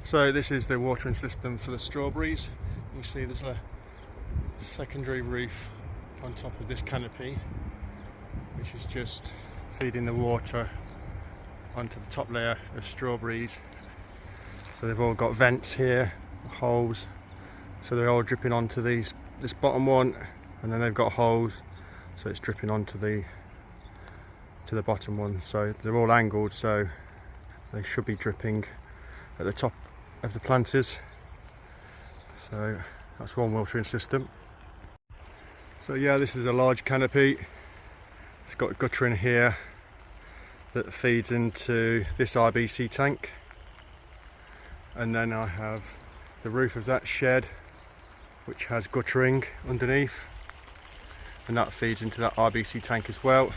So this is the watering system for the strawberries. You see there's a secondary roof on top of this canopy, which is just feeding the water onto the top layer of strawberries. So they've all got vents here, holes, so they're all dripping onto this bottom one, and then they've got holes, so it's dripping onto the bottom one. So they're all angled, so they should be dripping at the top of the planters. So that's one watering system. So yeah, this is a large canopy. It's got a gutter in here that feeds into this RBC tank, and then I have the roof of that shed which has guttering underneath, and that feeds into that RBC tank as well.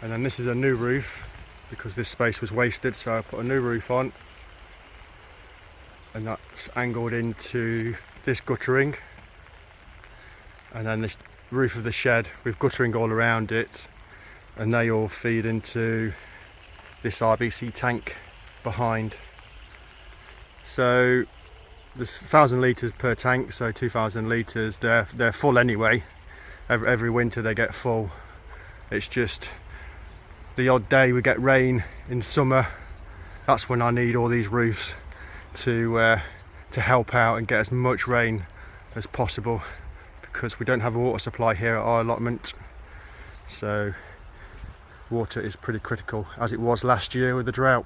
And then this is a new roof because this space was wasted, so I put a new roof on, and that's angled into this guttering, and then this roof of the shed with guttering all around it, and they all feed into this RBC tank behind. So there's 1,000 litres per tank, so 2,000 litres. They're full anyway. Every winter they get full. It's just the odd day we get rain in summer, that's when I need all these roofs to help out and get as much rain as possible, because we don't have a water supply here at our allotment. So water is pretty critical, as it was last year with the drought.